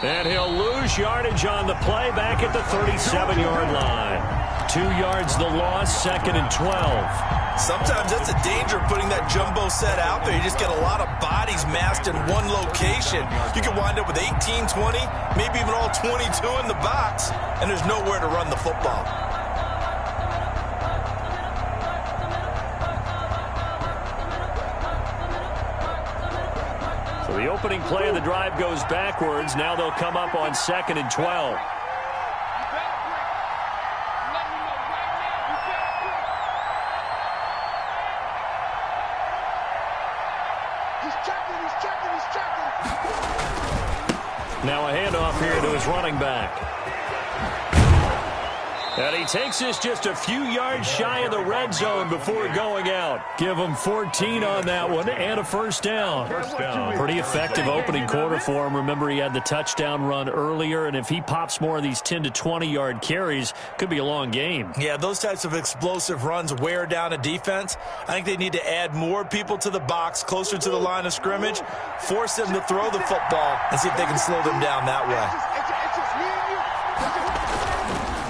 And he'll lose yardage on the play back at the 37-yard line. 2 yards the loss, 2nd and 12. Sometimes that's a danger of putting that jumbo set out there. You just get a lot of bodies massed in one location. You can wind up with 18, 20, maybe even all 22 in the box, and there's nowhere to run the football. So the opening play of the drive goes backwards. Now they'll come up on 2nd and 12. Now a handoff here to his running back. And he takes this just a few yards shy of the red zone before going out. Give him 14 on that one and a first down. Pretty effective opening quarter for him. Remember, he had the touchdown run earlier, and if he pops more of these 10 to 20-yard carries, could be a long game. Yeah, those types of explosive runs wear down a defense. I think they need to add more people to the box, closer to the line of scrimmage, force them to throw the football, and see if they can slow them down that way.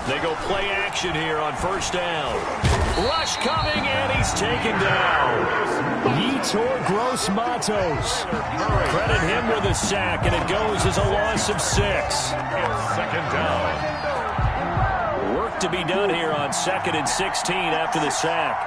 They go play action here on first down. Rush coming, and he's taken down. Yetur Gross-Matos. Credit him with a sack, and it goes as a loss of 6. Second down. Work to be done here on 2nd and 16 after the sack.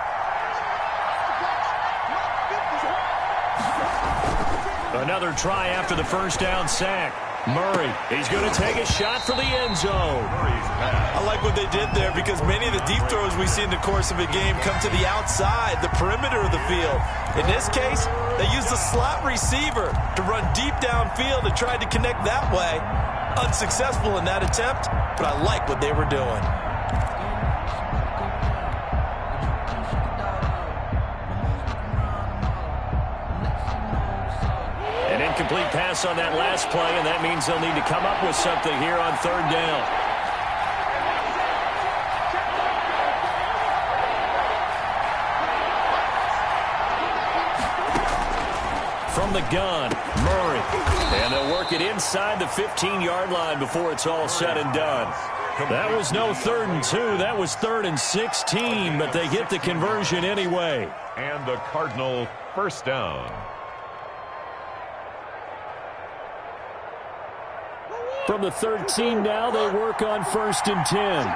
Another try after the first down sack. Murray, he's going to take a shot for the end zone. I like what they did there because many of the deep throws we see in the course of a game come to the outside, the perimeter of the field. In this case, they used the slot receiver to run deep downfield and tried to connect that way. Unsuccessful in that attempt, but I like what they were doing. Incomplete pass on that last play, and that means they'll need to come up with something here on 3rd down. From the gun, Murray. And they'll work it inside the 15-yard line before it's all said and done. That was no 3rd and 2. That was 3rd and 16, but they get the conversion anyway. And the Cardinal first down. From the 13 now, they work on 1st and 10.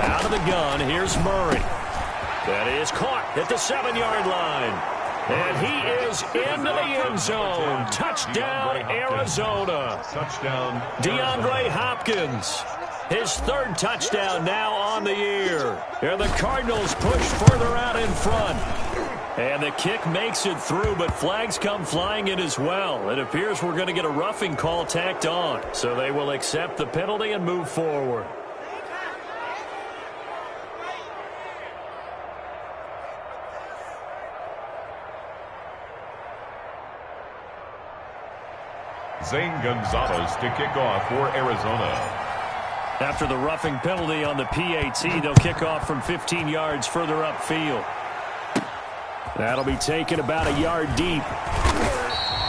Out of the gun, here's Murray. That is caught at the 7-yard line. And he is into the end zone. Touchdown, Arizona. Touchdown. DeAndre Hopkins. His 3rd touchdown now on the year. And the Cardinals push further out in front. And the kick makes it through, but flags come flying in as well. It appears we're going to get a roughing call tacked on. So they will accept the penalty and move forward. Zane Gonzalez to kick off for Arizona. After the roughing penalty on the PAT, they'll kick off from 15 yards further upfield. That'll be taken about a yard deep.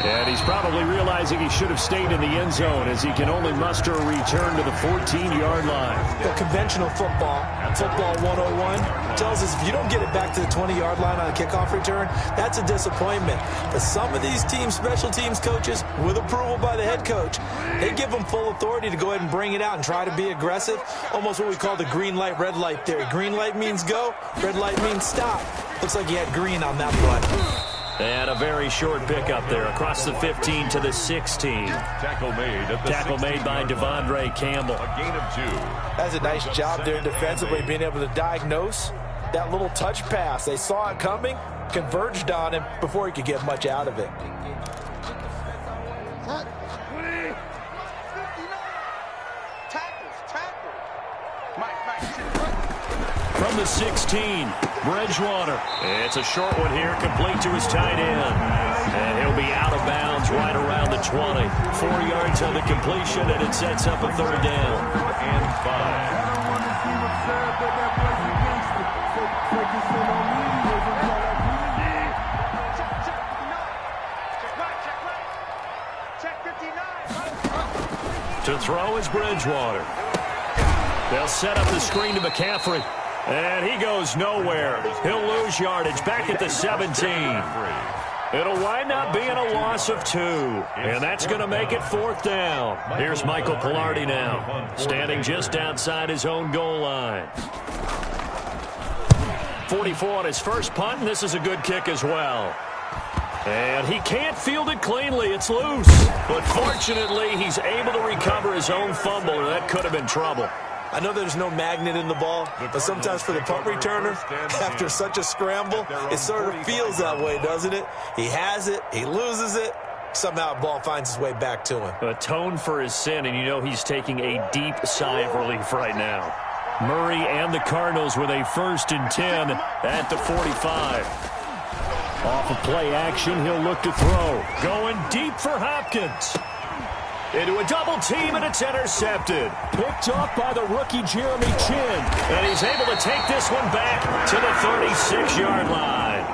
And he's probably realizing he should have stayed in the end zone as he can only muster a return to the 14-yard line. Well, conventional football 101, tells us if you don't get it back to the 20-yard line on a kickoff return, that's a disappointment. But some of these teams, special teams coaches, with approval by the head coach, they give them full authority to go ahead and bring it out and try to be aggressive. Almost what we call the green light, red light theory. Green light means go, red light means stop. Looks like he had green on that play. And a very short pickup there across the 15 to the 16. Tackle made at the Tackle made by Devondre Campbell. A gain of 2. That's a nice job there defensively, being able to diagnose that little touch pass. They saw it coming, converged on him before he could get much out of it. From the 16, Bridgewater. It's a short one here, complete to his tight end. And he'll be out of bounds right around the 20. 4 yards on the completion, and it sets up a 3rd down. And 5. throw is Bridgewater. They'll set up the screen to McCaffrey. And he goes nowhere. He'll lose yardage back at the 17. It'll wind up being a loss of 2. And that's going to make it 4th down. Here's Michael Palardy now, standing just outside his own goal line. 44 on his first punt, and this is a good kick as well. And he can't field it cleanly. It's loose. But fortunately, he's able to recover his own fumble, or that could have been trouble. I know there's no magnet in the ball, but sometimes for the punt returner, after such a scramble, it sort of feels that way, doesn't it? He has it, he loses it, somehow the ball finds its way back to him. Atone for his sin, and you know he's taking a deep sigh of relief right now. Murray and the Cardinals with a 1st and 10 at the 45. Off of play action, he'll look to throw. Going deep for Hopkins. Into a double team, and it's intercepted. Picked off by the rookie Jeremy Chinn. And he's able to take this one back to the 36-yard line.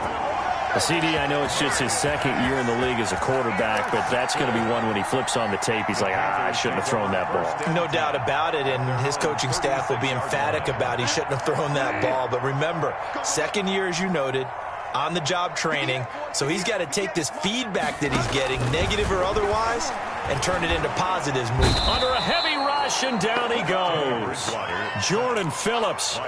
CD, I know it's just his 2nd year in the league as a quarterback, but that's going to be one when he flips on the tape, he's like, I shouldn't have thrown that ball. No doubt about it, and his coaching staff will be emphatic about he shouldn't have thrown that ball. But remember, 2nd year, as you noted, on-the-job training, so he's got to take this feedback that he's getting, negative or otherwise, and turn it into positives. Under a heavy rush, and down he goes. Jordan Phillips.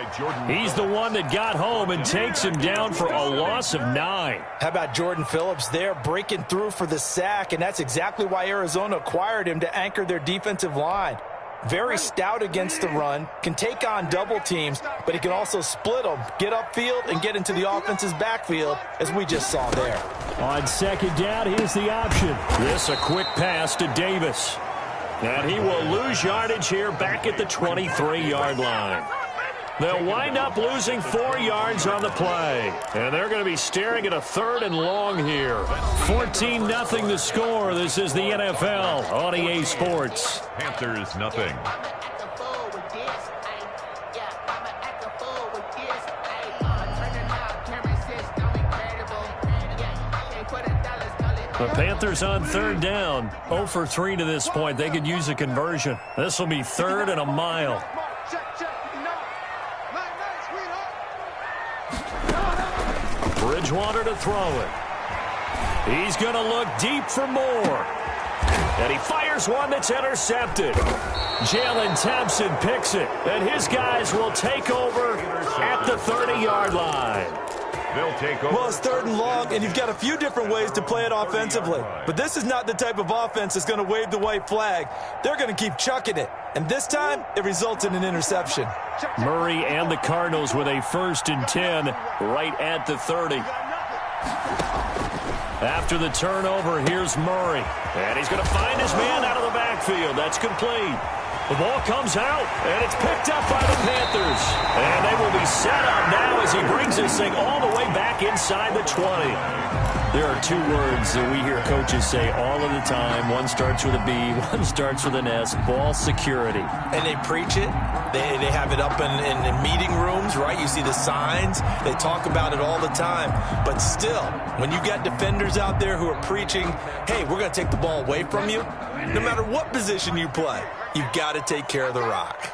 He's the one that got home and takes him down for a loss of 9. How about Jordan Phillips there breaking through for the sack, and that's exactly why Arizona acquired him, to anchor their defensive line. Very stout against the run, can take on double teams, but he can also split them, get upfield, and get into the offense's backfield, as we just saw there. On 2nd down, here's the option. This a quick pass to Davis. And he will lose yardage here back at the 23-yard line. They'll wind up losing 4 yards on the play. And they're going to be staring at a 3rd and long here. 14-0 the score. This is the NFL on EA Sports. Panthers nothing. The Panthers on 3rd down. 0 for 3 to this point. They could use a conversion. This will be 3rd and a mile. Bridgewater to throw it. He's going to look deep for more. And he fires one that's intercepted. Jalen Thompson picks it. And his guys will take over at the 30-yard line. They'll take over. Well, it's 3rd and long, and you've got a few different ways to play it offensively. But this is not the type of offense that's going to wave the white flag. They're going to keep chucking it. And this time, it results in an interception. Murray and the Cardinals with a 1st and 10 right at the 30. After the turnover, here's Murray. And he's going to find his man out of the backfield. That's complete. The ball comes out, and it's picked up by the Panthers. And they will be set up now as he brings this thing all the way back inside the 20. There are 2 words that we hear coaches say all of the time. One starts with a B, one starts with an S, ball security. And they preach it. They have it up in meeting rooms, right? You see the signs. They talk about it all the time. But still, when you got defenders out there who are preaching, hey, we're going to take the ball away from you, no matter what position you play, you've got to take care of the rock.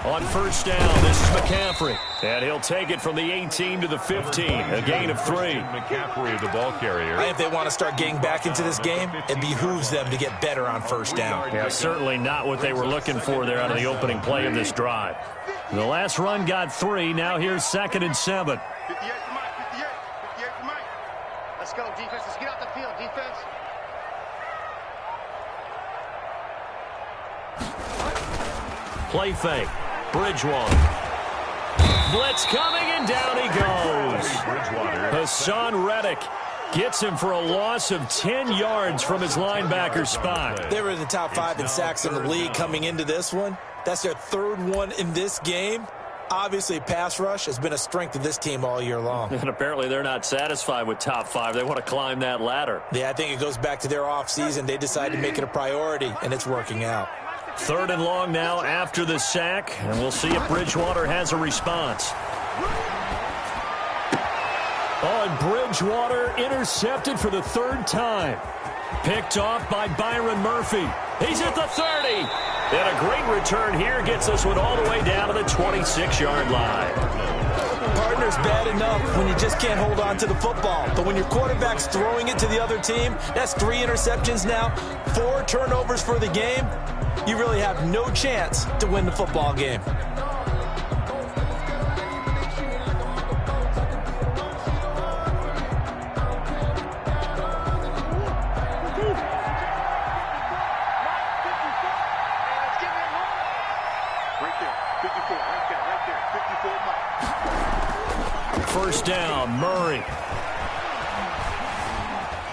On 1st down, this is McCaffrey. And he'll take it from the 18 to the 15, a gain of 3. McCaffrey, the ball carrier. If they want to start getting back into this game, it behooves them to get better on 1st down. Yeah, certainly not what they were looking for there out of the opening play of this drive. The last run got 3. Now here's 2nd and 7. 58 to Mike, 58 to Mike. Let's go, defense. Let's get out the field, defense. Play fake. Bridgewater. Blitz coming, and down he goes. Hassan Reddick gets him for a loss of 10 yards from his linebacker spot. They were in the top 5 in sacks in the league coming into this one. That's their 3rd one in this game. Obviously, pass rush has been a strength of this team all year long. And apparently they're not satisfied with top 5. They want to climb that ladder. Yeah, I think it goes back to their offseason. They decided to make it a priority, and it's working out. 3rd and long now after the sack, and we'll see if Bridgewater has a response. Oh, and Bridgewater intercepted for the third time. Picked off by Byron Murphy. He's at the 30. And a great return here gets this one all the way down to the 26-yard line. Partner's bad enough when you just can't hold on to the football. But when your quarterback's throwing it to the other team, that's 3 interceptions now, 4 turnovers for the game. You really have no chance to win the football game. First down, Murray.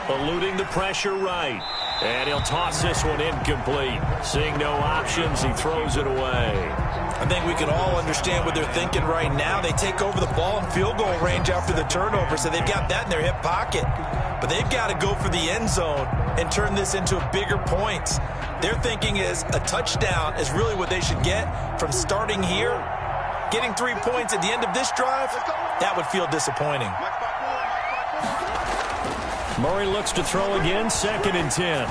Eluding the pressure right. And he'll toss this one incomplete. Seeing no options, he throws it away. I think we can all understand what they're thinking right now. They take over the ball in field goal range after the turnover, so they've got that in their hip pocket. But they've got to go for the end zone and turn this into bigger points. Their thinking is a touchdown is really what they should get from starting here. Getting 3 points at the end of this drive, that would feel disappointing. Murray looks to throw again, 2nd and 10.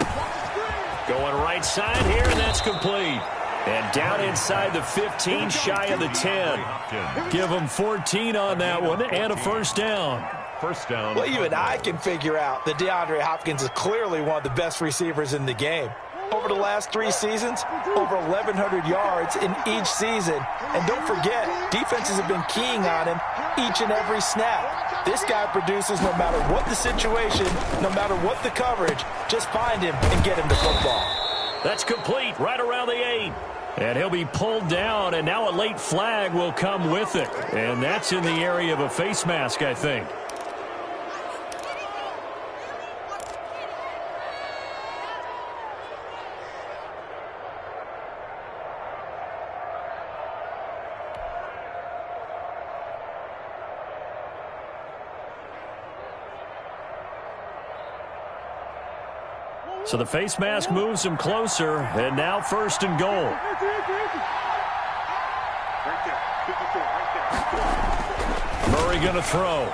Going right side here, and that's complete. And down inside the 15, shy of the 10. Give them 14 on that one, and a first down. First down. Well, even I can figure out that DeAndre Hopkins is clearly one of the best receivers in the game. Over the last 3 seasons, over 1,100 yards in each season. And don't forget, defenses have been keying on him each and every snap. This guy produces no matter what the situation, no matter what the coverage. Just find him and get him the football. That's complete, right around the 8. And he'll be pulled down, and now a late flag will come with it. And that's in the area of a face mask, I think. So the face mask moves him closer, and now 1st and goal. Murray going to throw.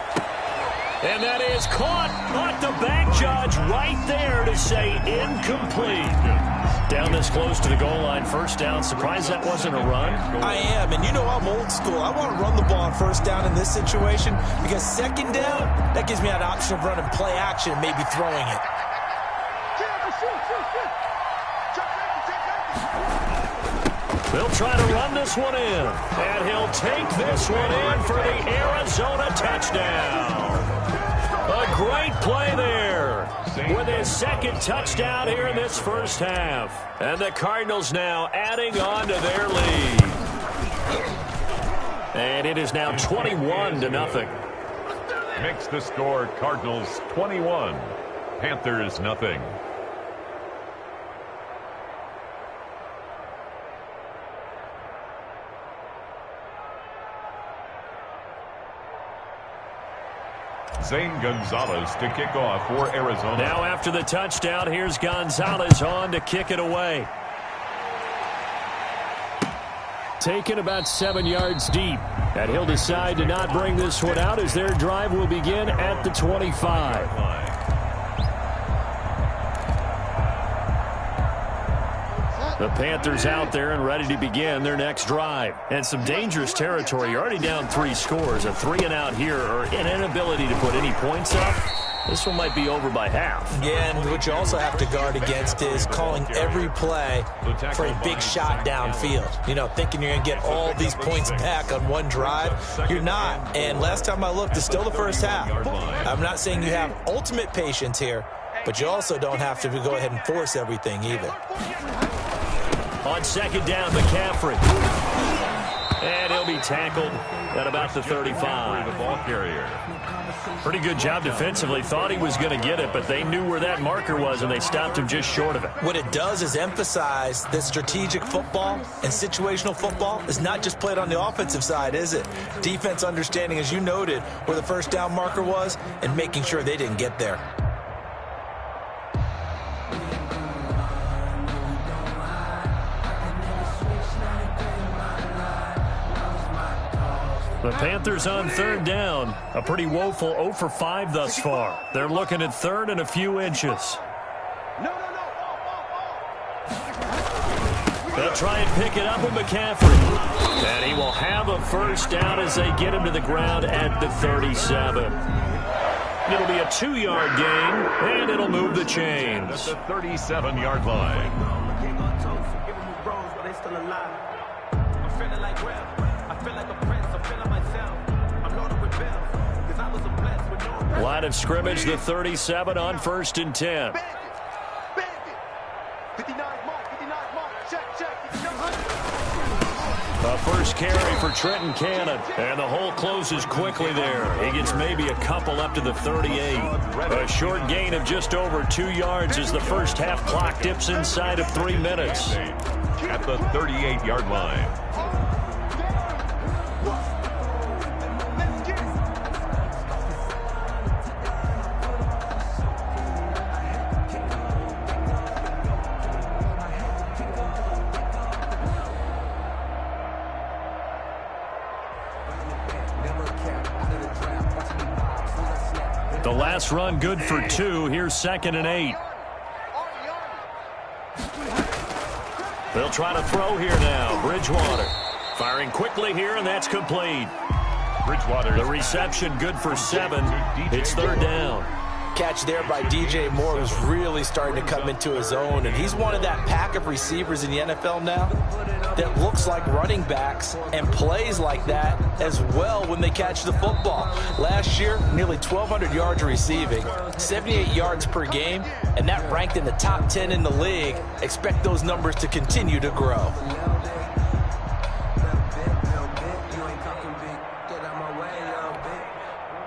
And that is caught. Caught the back judge right there to say incomplete. Down this close to the goal line, 1st down. Surprised that wasn't a run? I am, and you know I'm old school. I want to run the ball on 1st down in this situation because 2nd down, that gives me an option of running play action and maybe throwing it. They'll try to run this one in, and he'll take this one in for the Arizona touchdown. A great play there with his 2nd touchdown here in this first half. And the Cardinals now adding on to their lead. And it is now 21-0. Makes the score Cardinals 21, Panthers nothing. Zane Gonzalez to kick off for Arizona. Now after the touchdown, here's Gonzalez on to kick it away. Taken about 7 yards deep. And he'll decide to not bring this one out as their drive will begin at the 25. The Panthers out there and ready to begin their next drive. And some dangerous territory. You're already down 3 scores. A 3-and-out here or an inability to put any points up. This one might be over by half. Yeah, and what you also have to guard against is calling every play for a big shot downfield. You know, thinking you're going to get all these points back on one drive. You're not. And last time I looked, it's still the first half. I'm not saying you have ultimate patience here, but you also don't have to go ahead and force everything either. On 2nd down, McCaffrey. And he'll be tackled at about the 35. The ball carrier. Pretty good job defensively. Thought he was going to get it, but they knew where that marker was, and they stopped him just short of it. What it does is emphasize that strategic football and situational football is not just played on the offensive side, is it? Defense understanding, as you noted, where the 1st down marker was and making sure they didn't get there. The Panthers on third down. A pretty woeful 0 for 5 thus far. They're looking at third and a few inches. They'll try and pick it up with McCaffrey. And he will have a first down as they get him to the ground at the 37. It'll be a 2-yard gain, and it'll move the chains. At the 37-yard line. Line of scrimmage, the 37 on 1st and 10. The first carry for Trenton Cannon, and the hole closes quickly there. He gets maybe a couple up to the 38. A short gain of just over 2 yards as the first half clock dips inside of 3 minutes. At the 38-yard line. The last run good for 2. Here's 2nd and 8. They'll try to throw here now. Bridgewater firing quickly here, and that's complete. Bridgewater. The reception good for 7. It's third down. Catch there by DJ Moore, who's really starting to come into his own, and he's one of that pack of receivers in the NFL now that looks like running backs and plays like that as well when they catch the football. Last year, nearly 1,200 yards receiving, 78 yards per game, and that ranked in the top 10 in the league. Expect those numbers to continue to grow.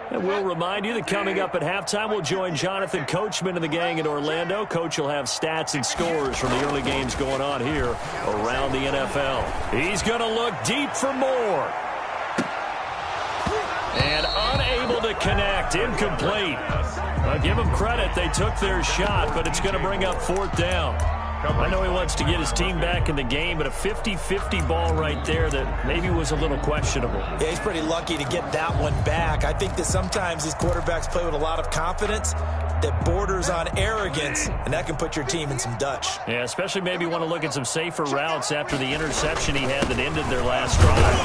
And we'll remind you that coming up at halftime, we'll join Jonathan Coachman and the gang in Orlando. Coach will have stats and scores from the early games going on here around the NFL. He's going to look deep for more. And unable to connect. Incomplete. I'll give him credit. They took their shot, but it's going to bring up 4th down. I know he wants to get his team back in the game, but a 50-50 ball right there that maybe was a little questionable. Yeah, he's pretty lucky to get that one back. I think that sometimes these quarterbacks play with a lot of confidence that borders on arrogance, and that can put your team in some Dutch. Yeah, especially maybe want to look at some safer routes after the interception he had that ended their last drive.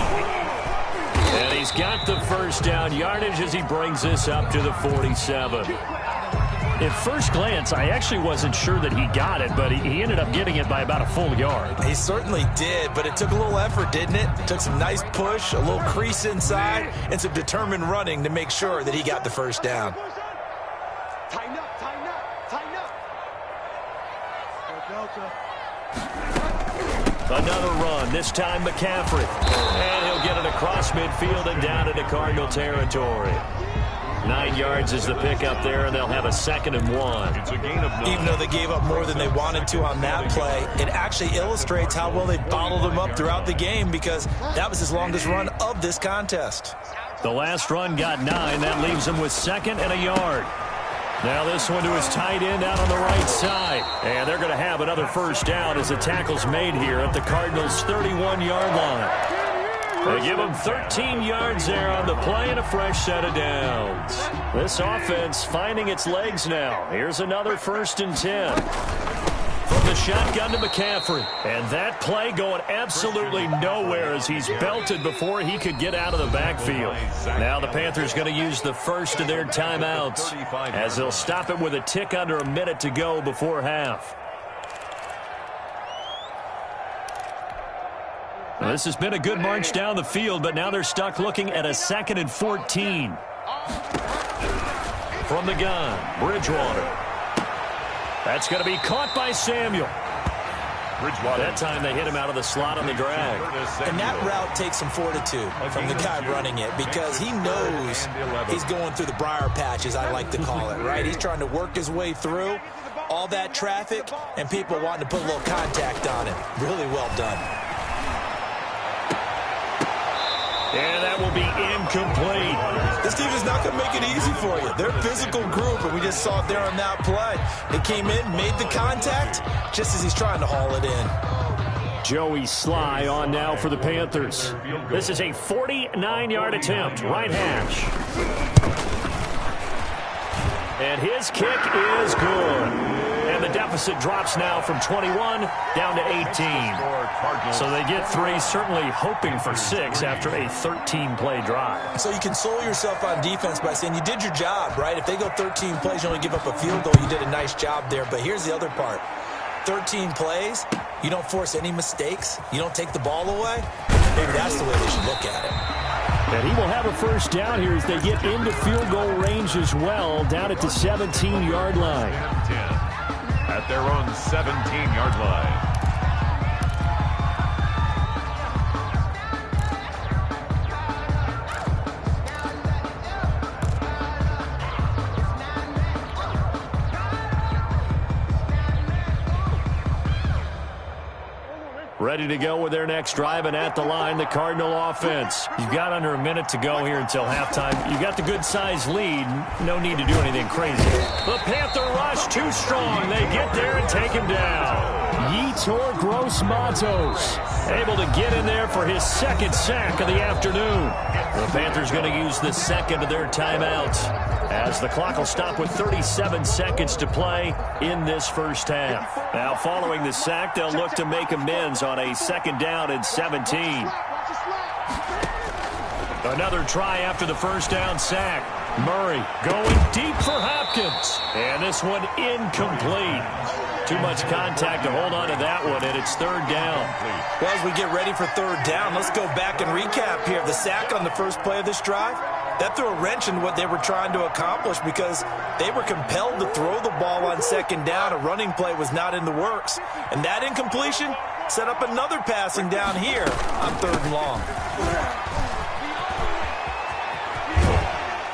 And he's got the first down yardage as he brings this up to the 47. At first glance, I actually wasn't sure that he got it, but he ended up getting it by about a full yard. He certainly did, but it took a little effort, didn't it? It took some nice push, a little crease inside, and some determined running to make sure that he got the first down. Tighten up, tighten up, tighten up. Another run, this time McCaffrey. And he'll get it across midfield and down into Cardinal territory. 9 yards is the pickup there, and they'll have a 2nd and 1. It's a gain of 9. Even though they gave up more than they wanted to on that play, it actually illustrates how well they bottled him up throughout the game, because that was his longest run of this contest. The last run got 9. That leaves him with 2nd and a yard. Now this one to his tight end out on the right side. And they're going to have another first down as the tackle's made here at the Cardinals' 31-yard line. They give him 13 yards there on the play and a fresh set of downs. This offense finding its legs now. Here's another 1st and 10. From the shotgun to McCaffrey. And that play going absolutely nowhere as he's belted before he could get out of the backfield. Now the Panthers going to use the first of their timeouts as they'll stop it with a tick under a minute to go before half. Well, this has been a good march down the field, but now they're stuck looking at a 2nd and 14. From the gun, Bridgewater. That's going to be caught by Samuel. Bridgewater. That time they hit him out of the slot on the drag. And that route takes some fortitude from the guy running it, because he knows he's going through the briar patch, as I like to call it, right? He's trying to work his way through all that traffic and people wanting to put a little contact on him. Really well done. And that will be incomplete. This team is not going to make it easy for you. They're a physical group, and we just saw it there on that play. They came in, made the contact, just as he's trying to haul it in. Joey Sly on now for the Panthers. This is a 49-yard attempt, right hash. And his kick is good. And the deficit drops now from 21 down to 18. So they get 3, certainly hoping for 6 after a 13-play drive. So you console yourself on defense by saying you did your job, right? If they go 13 plays, you only give up a field goal, you did a nice job there. But here's the other part. 13 plays, you don't force any mistakes, you don't take the ball away. Maybe that's the way they should look at it. And he will have a first down here as they get into field goal range as well, down at the 17-yard line. At their own 17-yard line. Ready to go with their next drive, and at the line, the Cardinal offense. You've got under a minute to go here until halftime. You've got the good-sized lead. No need to do anything crazy. The Panther rush too strong. They get there and take him down. Yetur Gross-Matos able to get in there for his second sack of the afternoon. The Panthers going to use the second of their timeouts as the clock will stop with 37 seconds to play in this first half. Now, following the sack, they'll look to make amends on a second down and 17. Another try after the first down sack. Murray going deep for Hopkins. And this one incomplete. Too much contact to hold on to that one, and it's third down. Well, as we get ready for third down, let's go back and recap here. The sack on the first play of this drive, that threw a wrench in what they were trying to accomplish because they were compelled to throw the ball on second down. A running play was not in the works. And that incompletion set up another passing down here on third and long.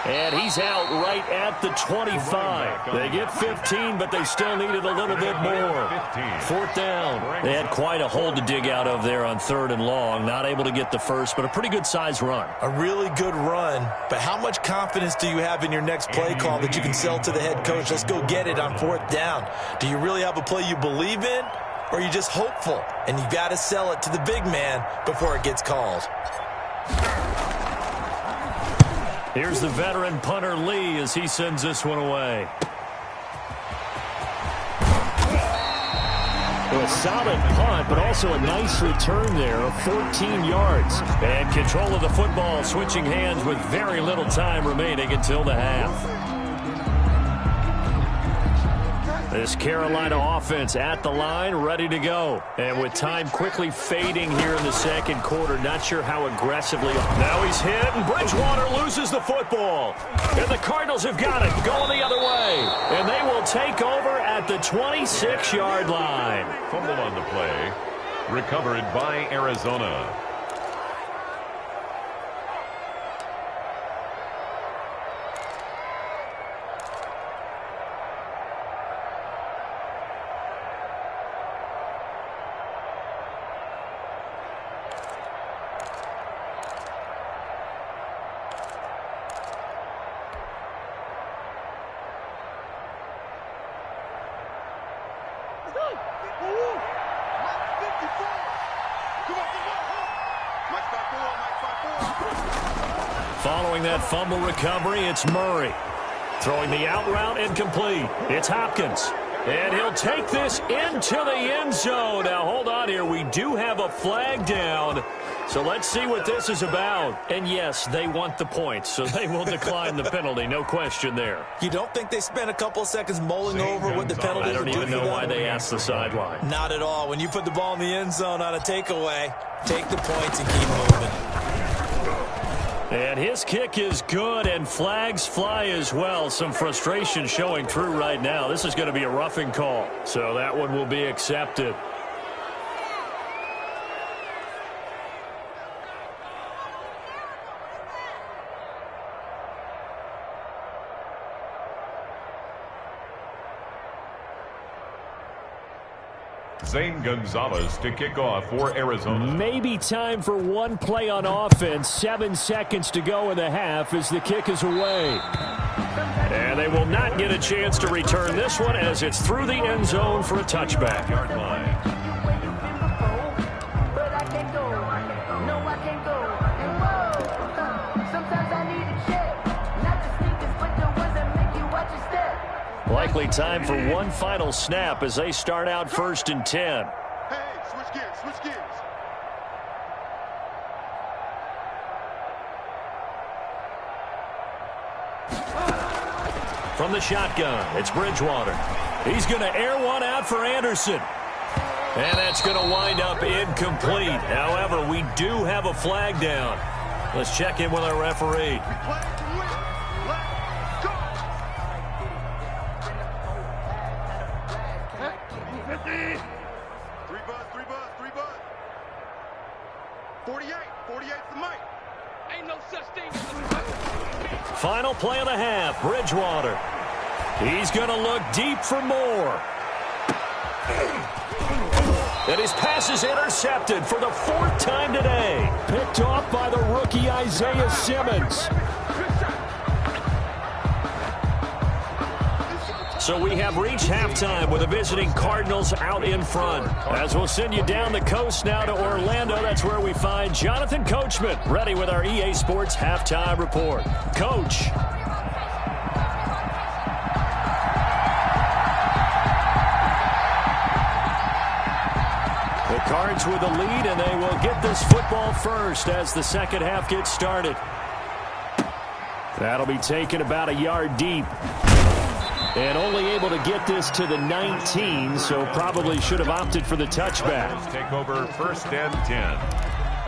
And he's out right at the 25. They get 15, but they still needed a little bit more. Fourth down. They had quite a hole to dig out of there on third and long. Not able to get the first, but a pretty good-sized run. A really good run, but how much confidence do you have in your next play call that you can sell to the head coach? Let's go get it on fourth down. Do you really have a play you believe in, or are you just hopeful? And you got to sell it to the big man before it gets called. Here's the veteran punter Lee as he sends this one away. A solid punt, but also a nice return there of 14 yards. And control of the football switching hands with very little time remaining until the half. This Carolina offense at the line, ready to go. And with time quickly fading here in the second quarter, not sure how aggressively. Now he's hit, and Bridgewater loses the football. And the Cardinals have got it, going the other way. And they will take over at the 26-yard line. Fumble on the play, recovered by Arizona. Following that fumble recovery, it's Murray. Throwing the out route incomplete. It's Hopkins. And he'll take this into the end zone. Now, hold on here. We do have a flag down. So let's see what this is about. And, yes, they want the points, so they will decline the penalty. No question there. You don't think they spent a couple of seconds mulling over what the penalty would do? I don't even know why they asked the sideline. Not at all. When you put the ball in the end zone on a takeaway, take the points and keep moving. And his kick is good, and flags fly as well. Some frustration showing through right now. This is going to be a roughing call, so that one will be accepted. Zane Gonzalez to kick off for Arizona. Maybe time for one play on offense. 7 seconds to go in the half as the kick is away. And they will not get a chance to return this one as it's through the end zone for a touchback. likely time for one final snap as they start out 1st and 10. Hey, switch gears, switch gears. From the shotgun, it's Bridgewater. He's going to air one out for Anderson. And that's going to wind up incomplete. However, we do have a flag down. Let's check in with our referee. Play to win. Let's go. 50. 3 buzz, 3 buzz, 3 buzz. 48. 48's the mic. Ain't no such thing as a Final play of the half, Bridgewater. He's going to look deep for more. And his pass is intercepted for the 4th time today. Picked off by the rookie Isaiah Simmons. So we have reached halftime with the visiting Cardinals out in front. As we'll send you down the coast now to Orlando, that's where we find Jonathan Coachman, ready with our EA Sports Halftime Report. Coach. The Cards with the lead, and they will get this football first as the second half gets started. That'll be taken about a yard deep. And only able to get this to the 19, so probably should have opted for the touchback. Take over 1st and 10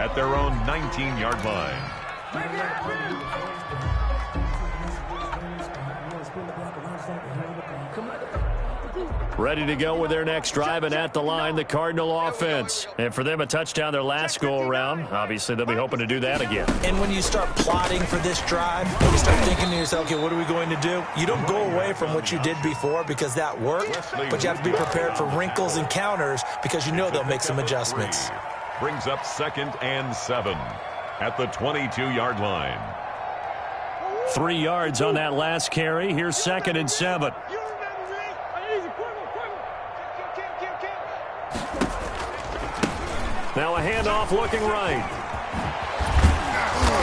at their own 19-yard line. Ready to go with their next drive, and at the line, the Cardinal offense. And for them, a touchdown their last go-around. Obviously, they'll be hoping to do that again. And when you start plotting for this drive, you start thinking to yourself, okay, what are we going to do? You don't go away from what you did before because that worked, but you have to be prepared for wrinkles and counters because you know they'll make some adjustments. Brings up 2nd and 7 at the 22-yard line. 3 yards on that last carry. Here's 2nd and 7. Now a handoff looking right.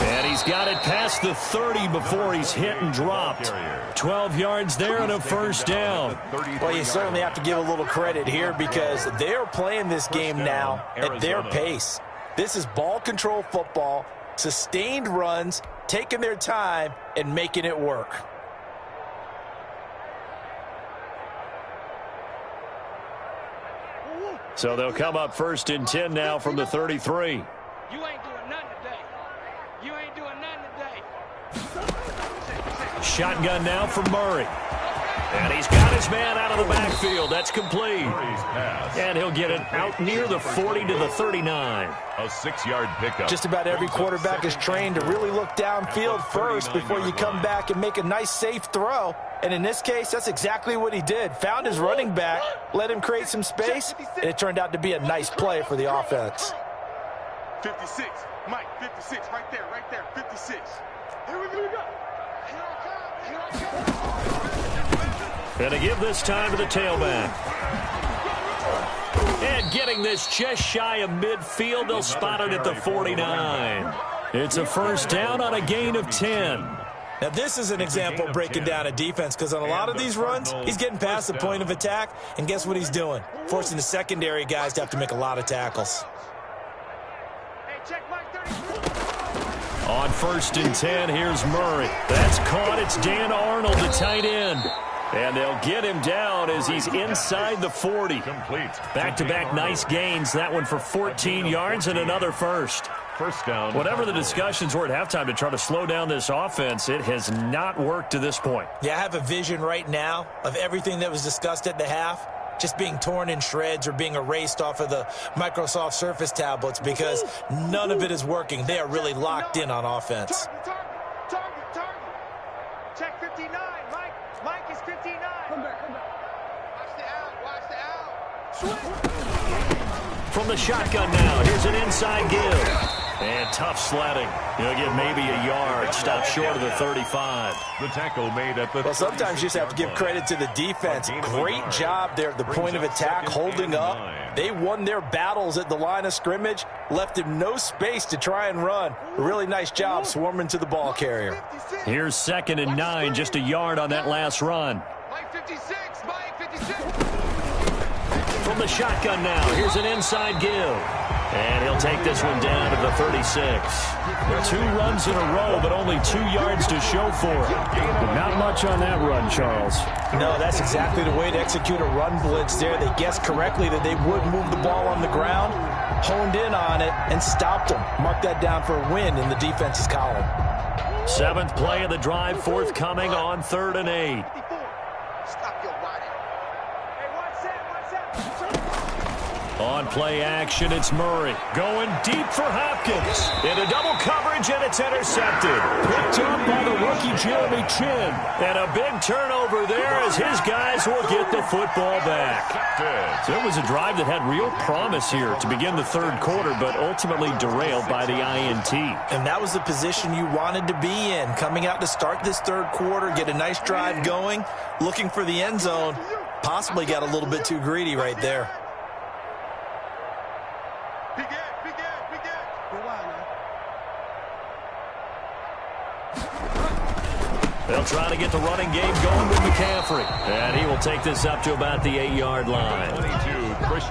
And he's got it past the 30 before he's hit and dropped. 12 yards there and a 1st down. Well, you certainly have to give a little credit here because they're playing this game now at their pace. This is ball control football, sustained runs, taking their time and making it work. So they'll come up 1st and 10 now from the 33. You ain't doing nothing today. You ain't doing nothing today. Shotgun now for Murray. And he's got his man out of the backfield. That's complete. And he'll get it out near the 40 to the 39. A 6-yard pickup. Just about every quarterback is trained to really look downfield first before you come back and make a nice, safe throw. And in this case, that's exactly what he did. Found his running back, let him create some space, and it turned out to be a nice play for the offense. 56. Mike, 56. Right there, 56. Here we go. Here I come. And to give this time to the tailback. And getting this just shy of midfield, they'll spot it at the 49. It's a 1st down on a gain of 10. Now, this is an example of breaking down a defense because on a lot of these runs, he's getting past the point of attack, and guess what he's doing? Forcing the secondary guys to have to make a lot of tackles. Hey, check Mike 33. On 1st and 10, here's Murray. That's caught. It's Dan Arnold, the tight end. And they'll get him down as he's inside the 40. Complete. Back-to-back nice gains. That one for 14 yards and another 1st. 1st down. Whatever the discussions were at halftime to try to slow down this offense, it has not worked to this point. Yeah, I have a vision right now of everything that was discussed at the half just being torn in shreds or being erased off of the Microsoft Surface tablets because none of it is working. They are really locked in on offense. Target. Check 59. Mike is 59. Come back. Watch the out. From the shotgun now, here's an inside give. And tough sledding. He'll get maybe a yard. Stop short of the 35. The tackle made at the Well, sometimes you just have to give credit to the defense. Great job there at the point of attack, holding up. They won their battles at the line of scrimmage, left him no space to try and run. A really nice job swarming to the ball carrier. Here's 2nd and 9, just a yard on that last run. Mike 56, Mike 56. From the shotgun now, here's an inside give. And he'll take this one down to the 36. 2 runs in a row, but only 2 yards to show for it. Not much on that run, Charles. No, that's exactly the way to execute a run blitz there. They guessed correctly that they would move the ball on the ground, honed in on it, and stopped them. Mark that down for a win in the defense's column. 7th play of the drive forthcoming on 3rd and 8. Stop your body. On play action, it's Murray going deep for Hopkins. Into double coverage, and it's intercepted. Picked up by the rookie Jeremy Chinn. And a big turnover there as his guys will get the football back. So it was a drive that had real promise here to begin the 3rd quarter, but ultimately derailed by the INT. And that was the position you wanted to be in. Coming out to start this 3rd quarter, get a nice drive going, looking for the end zone. Possibly got a little bit too greedy right there. They'll try to get the running game going with McCaffrey. And he will take this up to about the 8-yard line.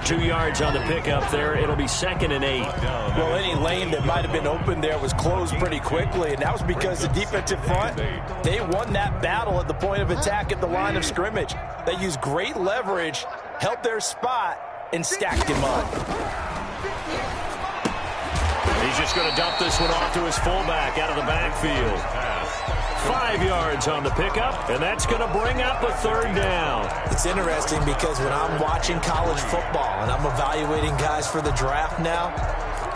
2 yards on the pickup there. It'll be 2nd and 8. Well, any lane that might have been open there was closed pretty quickly, and that was because the defensive front, they won that battle at the point of attack at the line of scrimmage. They used great leverage, held their spot, and stacked him up. He's just going to dump this one off to his fullback out of the backfield. 5 yards on the pickup, and that's going to bring up a 3rd down. It's interesting because when I'm watching college football and I'm evaluating guys for the draft now,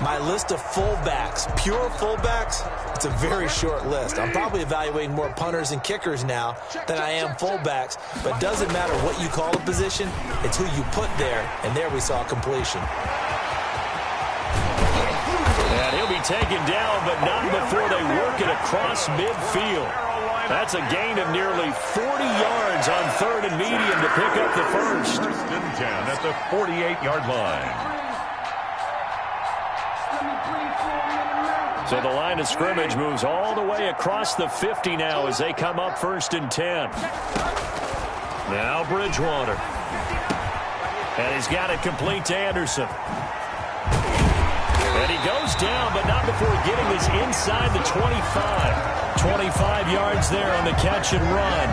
my list of fullbacks, pure fullbacks, it's a very short list. I'm probably evaluating more punters and kickers now than I am fullbacks, but it doesn't matter what you call a position, it's who you put there, and there we saw completion. And he'll be taken down, but not before they work it across midfield. That's a gain of nearly 40 yards on 3rd and medium to pick up the 1st. 1st and 10 at the 48-yard line. So the line of scrimmage moves all the way across the 50 now as they come up 1st and 10. Now Bridgewater. And he's got it complete to Anderson. And he goes down, but not before getting this inside the 25. 25 yards there on the catch and run.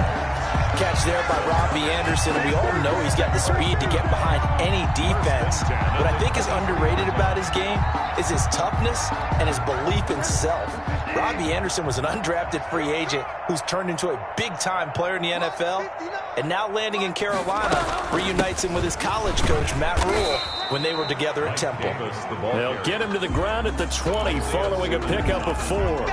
Catch there by Robbie Anderson, and we all know he's got the speed to get behind any defense. What I think is underrated about his game is his toughness and his belief in self. Robbie Anderson was an undrafted free agent who's turned into a big-time player in the NFL, and now landing in Carolina reunites him with his college coach, Matt Rule, when they were together at Temple. They'll get him to the ground at the 20 following a pickup of 4.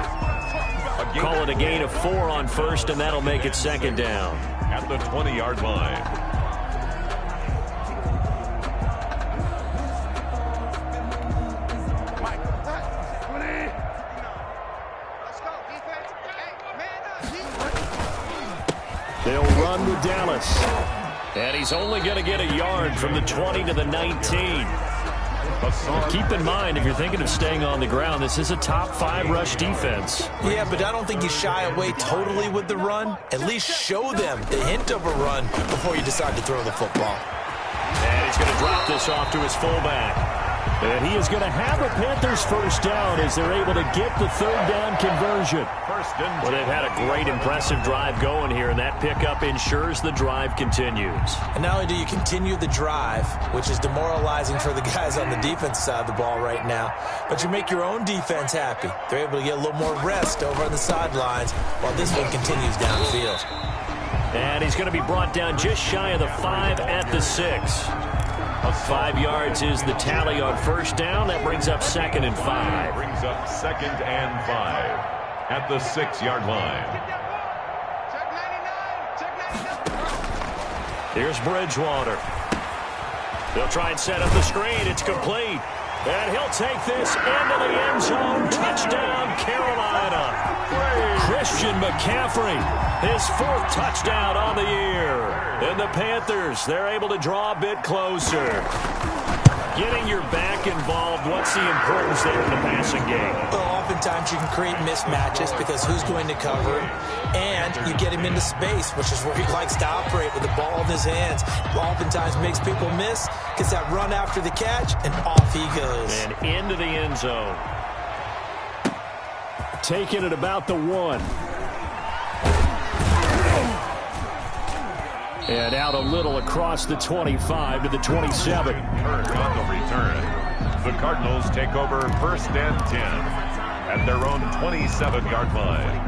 Call it a gain of 4 on 1st, and that'll make it 2nd down. At the 20-yard line. They'll run with Dallas. And he's only going to get a yard from the 20 to the 19. Keep in mind, if you're thinking of staying on the ground, this is a top 5 rush defense. Yeah, but I don't think you shy away totally with the run. At least show them the hint of a run before you decide to throw the football. And he's going to drop this off to his fullback. And he is going to have a Panthers 1st down as they're able to get the 3rd down conversion. Well, they've had a great, impressive drive going here, and that pickup ensures the drive continues. And not only do you continue the drive, which is demoralizing for the guys on the defense side of the ball right now, but you make your own defense happy. They're able to get a little more rest over on the sidelines while this one continues downfield. And he's going to be brought down just shy of the 5 at the 6. 5 yards is the tally on 1st down. That brings up 2nd and 5. Brings up 2nd and 5 at the 6-yard line. Here's Bridgewater. They'll try and set up the screen. It's complete. And he'll take this into the end zone. Touchdown, Carolina. Christian McCaffrey, his 4th touchdown on the year. And the Panthers, they're able to draw a bit closer. Getting your back quarterback involved, what's the importance there in the passing game? Well, oftentimes you can create mismatches because who's going to cover, and you get him into space, which is where he likes to operate with the ball in his hands. Oftentimes makes people miss, gets that run after the catch, and off he goes. And into the end zone. Taking it about the 1. And out a little across the 25 to the 27. On the return, the Cardinals take over 1st and 10 at their own 27-yard line.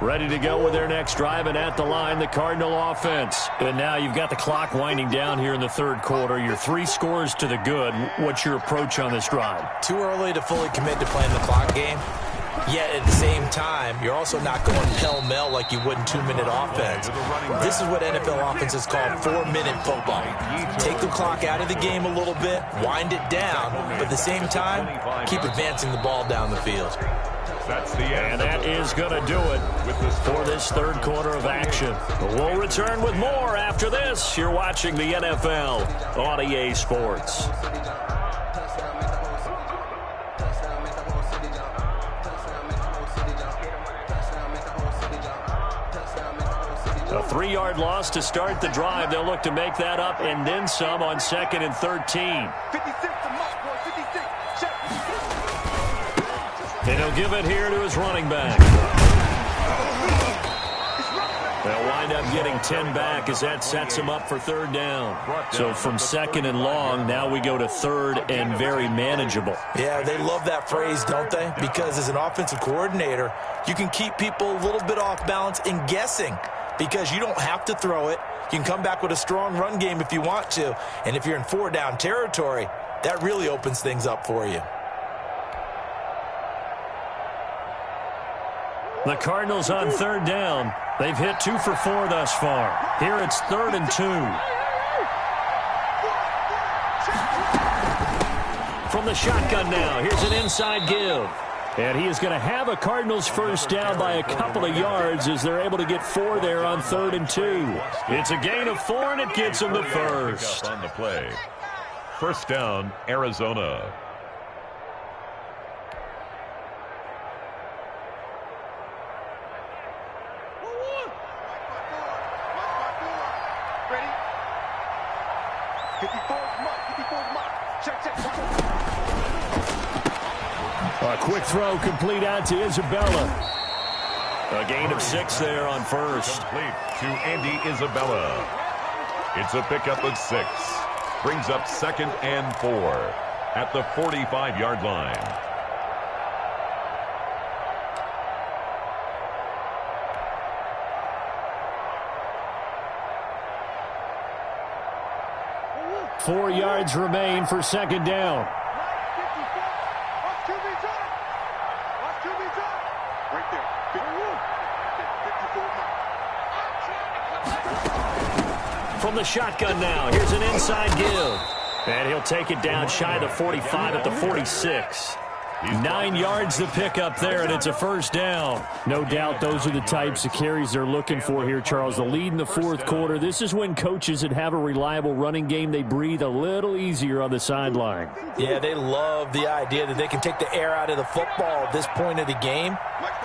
Ready to go with their next drive, and at the line, the Cardinal offense. And now you've got the clock winding down here in the third quarter. You're 3 scores to the good. What's your approach on this drive? Too early to fully commit to playing the clock game. Yet at the same time, you're also not going pell-mell like you would in 2-minute offense. This is what NFL offenses call 4-minute football. Take the clock out of the game a little bit, wind it down, but at the same time, keep advancing the ball down the field. That's the end. And that is going to do it for this third quarter of action. We'll return with more after this. You're watching the NFL on EA Sports. A 3-yard loss to start the drive. They'll look to make that up and then some on 2nd and 13. 56 to Mark, boy, 56. Check. And he'll give it here to his running back. They'll wind up getting 10 back as that sets him up for 3rd down. So from 2nd and long, now we go to 3rd and very manageable. Yeah, they love that phrase, don't they? Because as an offensive coordinator, you can keep people a little bit off balance and guessing because you don't have to throw it. You can come back with a strong run game if you want to. And if you're in 4-down territory, that really opens things up for you. The Cardinals on 3rd down. They've hit 2 for 4 thus far. Here it's 3rd and 2. From the shotgun now, here's an inside give. And he is going to have a Cardinals first down by a couple of yards as they're able to get 4 there on 3rd and 2. It's a gain of 4, and it gets them the first. On the play. 1st down, Arizona. A quick throw complete out to Isabella. A gain of 6 there on first. Complete to Andy Isabella. It's a pickup of 6. Brings up 2nd and 4 at the 45-yard line. Four yards remain for 2nd down. From the shotgun now, here's an inside give. And he'll take it down shy of the 45 at the 46. 9 yards to pick up there, and it's a first down. No doubt those are the types of carries they're looking for here, Charles. The lead in the 4th quarter. This is when coaches that have a reliable running game, they breathe a little easier on the sideline. Yeah, they love the idea that they can take the air out of the football at this point of the game.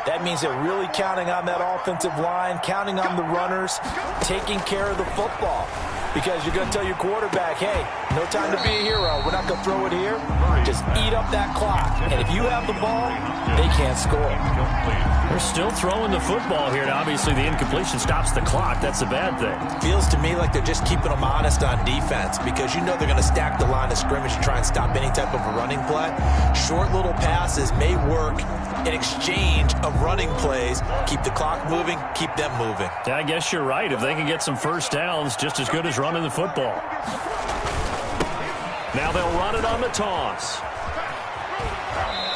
That means they're really counting on that offensive line, counting on the runners, taking care of the football. Because you're going to tell your quarterback, hey, no time to be a hero. We're not going to throw it here. Just eat up that clock. And if you have the ball, they can't score. They're still throwing the football here. Now, obviously, the incompletion stops the clock. That's the bad thing. Feels to me like they're just keeping them honest on defense because you know they're going to stack the line of scrimmage to try and stop any type of a running play. Short little passes may work in exchange of running plays. Keep the clock moving, keep them moving. Yeah, I guess you're right. If they can get some first downs, just as good as running the football. Now they'll run it on the toss.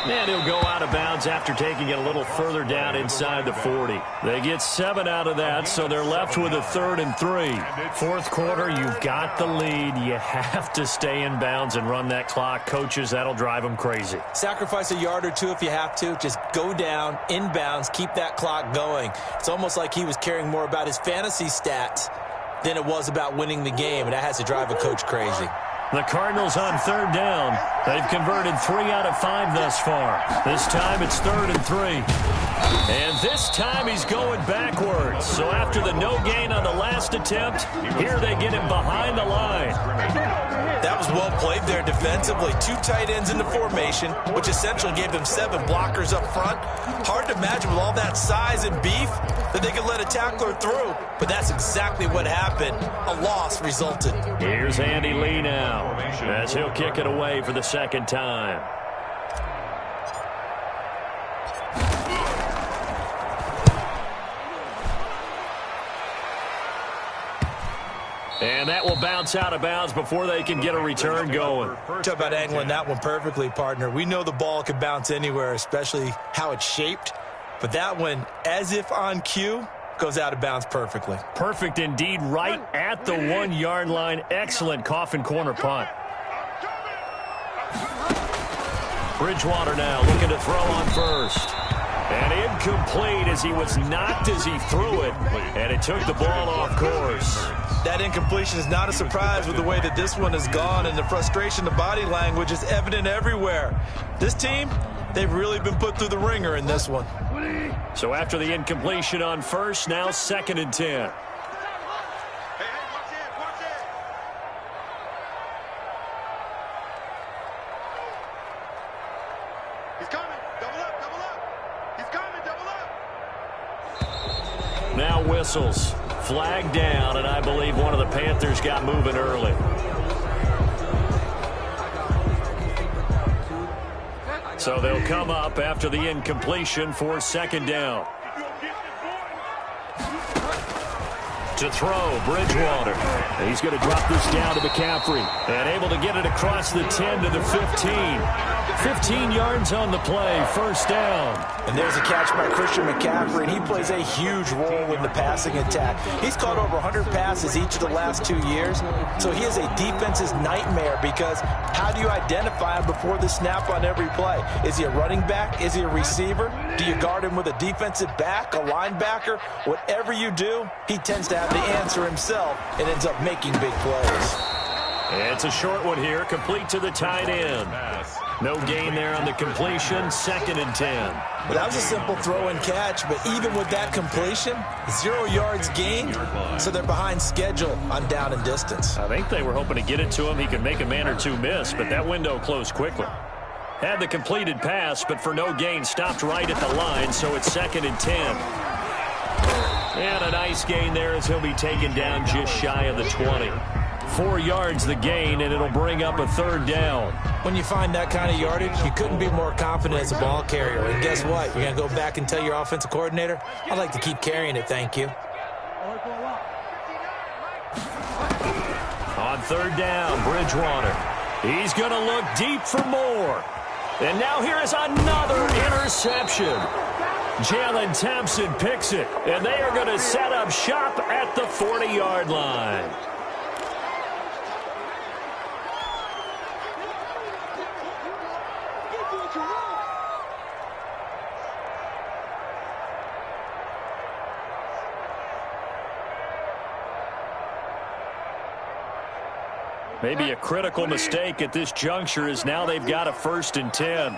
And he'll go out of bounds after taking it a little further down inside the 40. They get 7 out of that, so they're left with a 3rd and 3. Fourth quarter, you've got the lead. You have to stay in bounds and run that clock. Coaches, that'll drive them crazy. Sacrifice a yard or two if you have to. Just go down, in bounds, keep that clock going. It's almost like he was caring more about his fantasy stats than it was about winning the game, and that has to drive a coach crazy. The Cardinals on 3rd down. They've converted 3 out of 5 thus far. This time it's 3rd and 3. And this time he's going backwards. So after the no gain on the last attempt, here they get him behind the line. That was well played there defensively. 2 tight ends in the formation, which essentially gave them 7 blockers up front. Hard to imagine with all that size and beef that they could let a tackler through. But that's exactly what happened. A loss resulted. Here's Andy Lee now as he'll kick it away for the 2nd time. And that will bounce out of bounds before they can get a return going. Talk about angling that one perfectly, partner. We know the ball can bounce anywhere, especially how it's shaped. But that one, as if on cue, goes out of bounds perfectly. Perfect indeed, right at the 1-yard line. Excellent coffin corner punt. Bridgewater now looking to throw on first. And incomplete as he was knocked as he threw it. And it took the ball off course. That incompletion is not a surprise with the way that this one has gone, and the frustration, the body language is evident everywhere. This team, they've really been put through the ringer in this one. So after the incompletion on first, now 2nd and 10. He's coming. Double up, double up. He's coming, double up. Now whistles. Flag down, and I believe one of the Panthers got moving early. So they'll come up after the incompletion for 2nd down. To throw, Bridgewater. He's going to drop this down to McCaffrey. And able to get it across the 10 to the 15. 15 yards on the play, 1st down. And there's a catch by Christian McCaffrey, and he plays a huge role in the passing attack. He's caught over 100 passes each of the last 2 years, so he is a defense's nightmare because how do you identify him before the snap on every play? Is he a running back? Is he a receiver? Do you guard him with a defensive back, a linebacker? Whatever you do, he tends to have the answer himself and ends up making big plays. It's a short one here, complete to the tight end. No gain there on the completion, 2nd and 10. Well, that was a simple throw and catch, but even with that completion, 0 yards gained, so they're behind schedule on down and distance. I think they were hoping to get it to him. He could make a man or two miss, but that window closed quickly. Had the completed pass, but for no gain, stopped right at the line, so it's 2nd and 10. And a nice gain there as he'll be taken down just shy of the 20. 4 yards the gain, and it'll bring up a 3rd down. When you find that kind of yardage, you couldn't be more confident as a ball carrier. And guess what? You're going to go back and tell your offensive coordinator, I'd like to keep carrying it, thank you. On 3rd down, Bridgewater. He's going to look deep for more. And now here is another interception. Jalen Thompson picks it, and they are going to set up shop at the 40-yard line. Maybe a critical mistake at this juncture is now they've got a 1st and 10.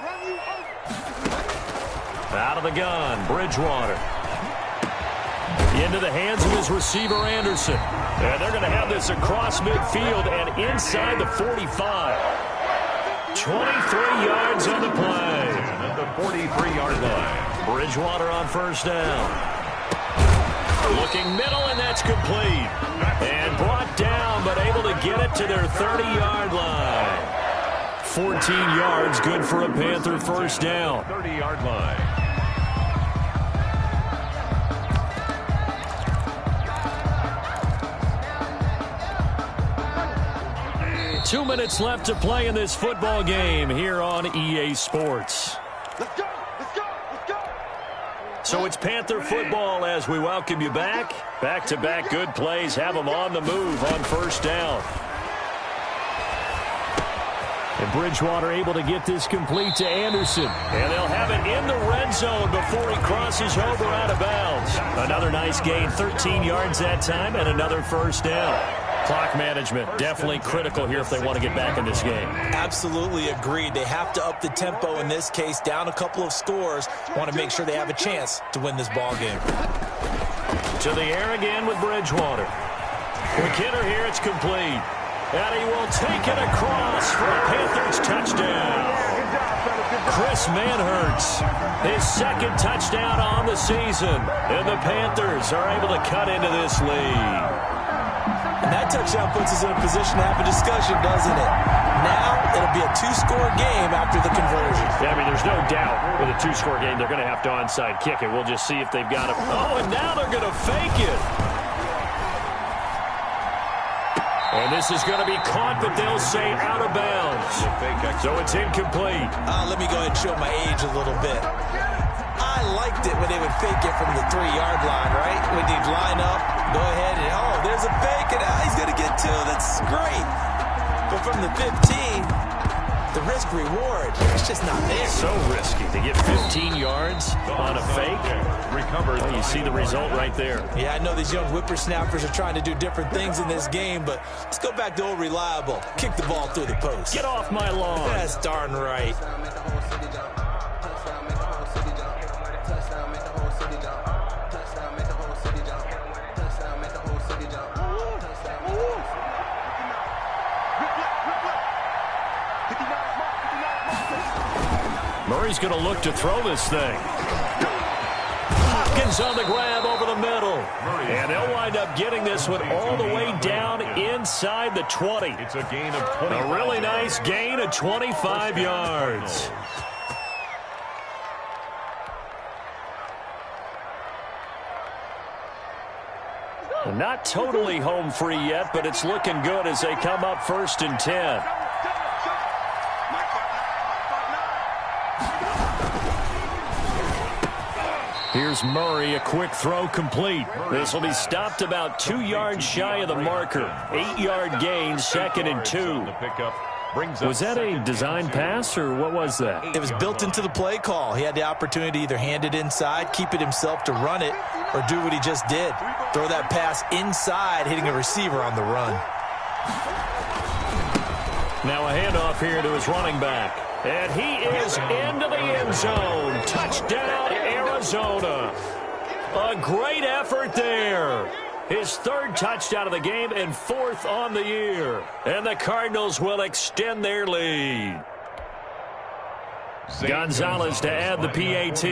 Out of the gun, Bridgewater. Into the hands of his receiver, Anderson. And they're going to have this across midfield and inside the 45. 23 yards on the play. At the 43-yard line. Bridgewater on 1st down. Looking middle, and that's complete. And brought down, but able to get it to their 30-yard line. 14 yards, good for a Panther 1st down. 30-yard line. 2 minutes left to play in this football game here on EA Sports. So it's Panther football as we welcome you back. Back-to-back good plays have them on the move on first down. And Bridgewater able to get this complete to Anderson. And they'll have it in the red zone before he crosses over out of bounds. Another nice gain, 13 yards that time, and another first down. Clock management, definitely critical here if they want to get back in this game. Absolutely agreed. They have to up the tempo in this case, down a couple of scores. Want to make sure they have a chance to win this ball game. To the air again with Bridgewater. McKinnon here, it's complete. And he will take it across for a Panthers touchdown. Chris Manhertz, his second touchdown on the season. And the Panthers are able to cut into this lead. And that touchdown puts us in a position to have a discussion, doesn't it? Now it'll be a two-score game after the conversion. Yeah, I mean, there's no doubt with a two-score game they're going to have to onside kick it. We'll just see if they've got it. Oh, and now they're going to fake it. And this is going to be caught, but they'll say out of bounds. So it's incomplete. Let me go ahead and show my age a little bit. I liked it when they would fake it from the 3-yard line, right? When you'd line up, go ahead and, oh, there's a fake, and he's going to get 2. That's great. But from the 15, the risk-reward, it's just not there. So risky to get 15 yards on a fake. Well, you see the result right there. Yeah, I know these young whippersnappers are trying to do different things in this game, but let's go back to old reliable. Kick the ball through the post. Get off my lawn. That's darn right. Murray's going to look to throw this thing. Hopkins on the grab over the middle. And they'll wind up getting this one all the way down inside the 20. It's a gain of 20. A really nice gain of 25 yards. Not totally home free yet, but it's looking good as they come up 1st and 10. Here's Murray, a quick throw complete. This will be stopped about 2 yards shy of the marker. 8-yard gain, 2nd and 2. Was that a design pass, or what was that? It was built into the play call. He had the opportunity to either hand it inside, keep it himself to run it, or do what he just did. Throw that pass inside, hitting a receiver on the run. Now a handoff here to his running back. And he is into the end zone. Touchdown, Arizona. A great effort there. His 3rd touchdown of the game and 4th on the year. And the Cardinals will extend their lead. Gonzalez to add the PAT.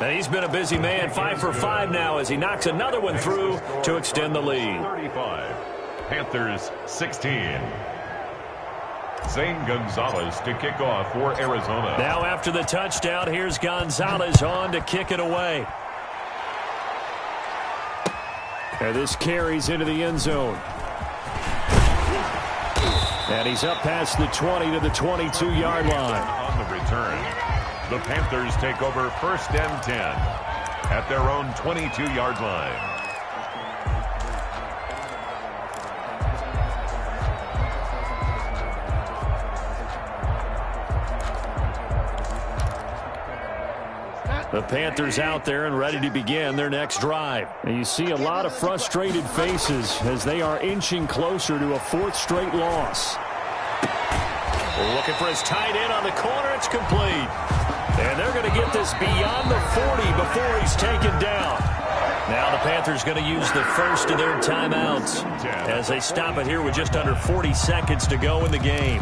And he's been a busy man, 5 for 5 now as he knocks another one through to extend the lead. 35, Panthers 16. Zane Gonzalez to kick off for Arizona. Now after the touchdown, here's Gonzalez on to kick it away. And this carries into the end zone. And he's up past the 20 to the 22-yard line. On the return, the Panthers take over 1st and 10 at their own 22-yard line. The Panthers out there and ready to begin their next drive. And you see a lot of frustrated faces as they are inching closer to a 4th straight loss. Looking for his tight end on the corner. It's complete. And they're going to get this beyond the 40 before he's taken down. Now the Panthers going to use the first of their timeouts as they stop it here with just under 40 seconds to go in the game.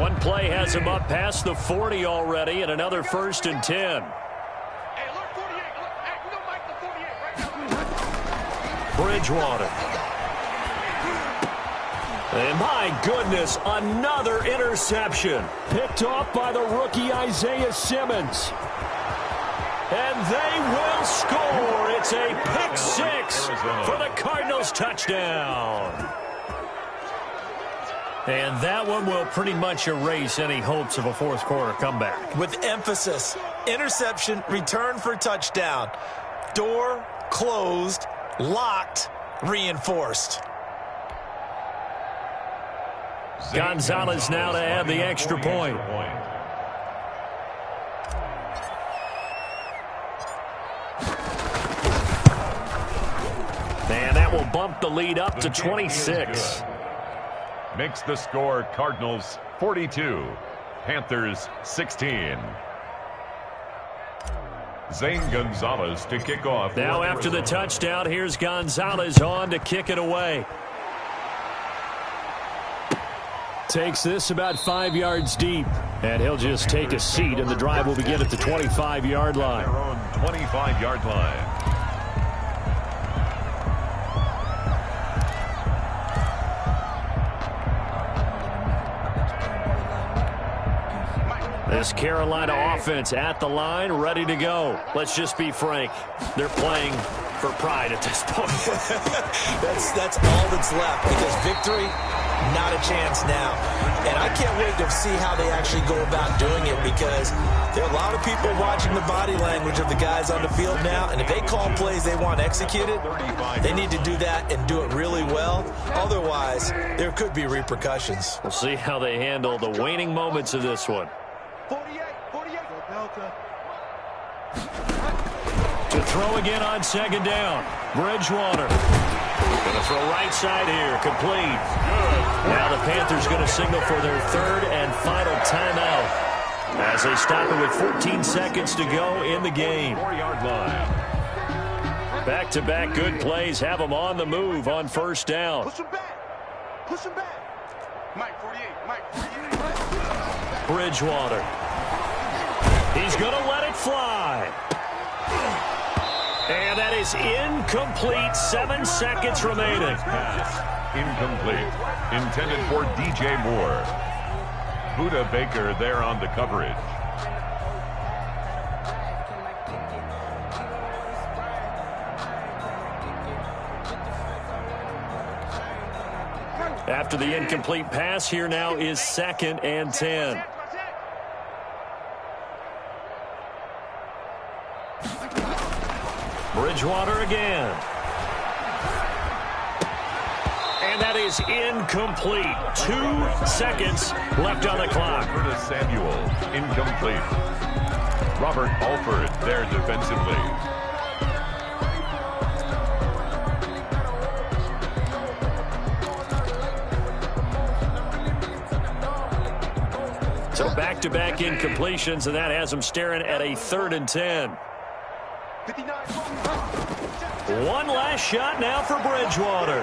One play has him up past the 40 already, and another 1st and 10. Bridgewater. And my goodness, another interception. Picked off by the rookie Isaiah Simmons. And they will score. It's a pick six for the Cardinals touchdown. And that one will pretty much erase any hopes of a fourth quarter comeback. With emphasis, interception, return for touchdown. Door closed, locked, reinforced. Gonzalez now to add the extra point. And that will bump the lead up to 26. Makes the score Cardinals 42, Panthers 16. Zane Gonzalez to kick off. Now after the touchdown, here's Gonzalez on to kick it away. Takes this about 5 yards deep. And he'll just take a seat, and the drive will begin at the 25-yard line. Their own 25-yard line. This Carolina offense at the line, ready to go. Let's just be frank. They're playing for pride at this point. That's all that's left, because victory, not a chance now. And I can't wait to see how they actually go about doing it, because there are a lot of people watching the body language of the guys on the field now, and if they call plays they want executed, they need to do that and do it really well. Otherwise, there could be repercussions. We'll see how they handle the waning moments of this one. 48, Delta. To throw again on second down. Bridgewater. Going to throw right side here. Complete. Now the Panthers going to signal for their third and final timeout as they stop it with 14 seconds to go in the game. 4-yard line. Back-to-back good plays have them on the move on first down. Push him back. Push him back. Mike 48. Mike 48. Bridgewater. He's going to let it fly. And that is incomplete. 7 seconds remaining. Pass incomplete. Intended for DJ Moore. Budda Baker there on the coverage. After the incomplete pass, here now is 2nd and 10. Bridgewater again. And that is incomplete. 2 seconds left on the clock. Curtis Samuel, incomplete. Robert Alford there defensively. So back-to-back incompletions, and that has them staring at a 3rd and 10. 59. One last shot now for Bridgewater.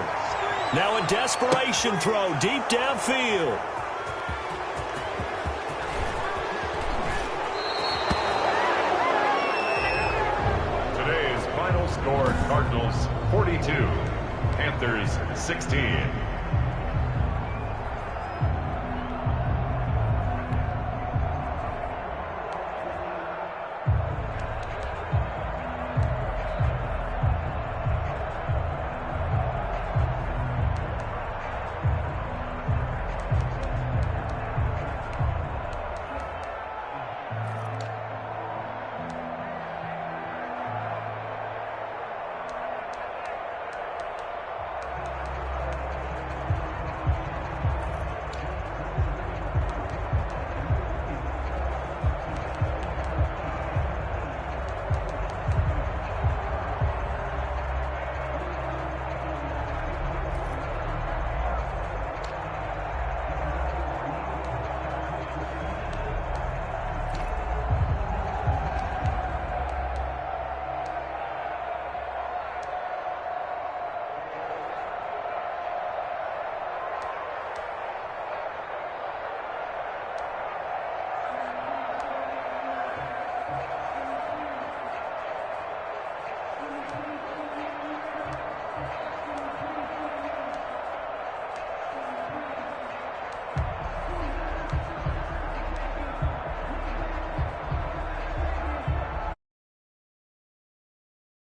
Now a desperation throw deep downfield. Today's final score, Cardinals 42, Panthers 16.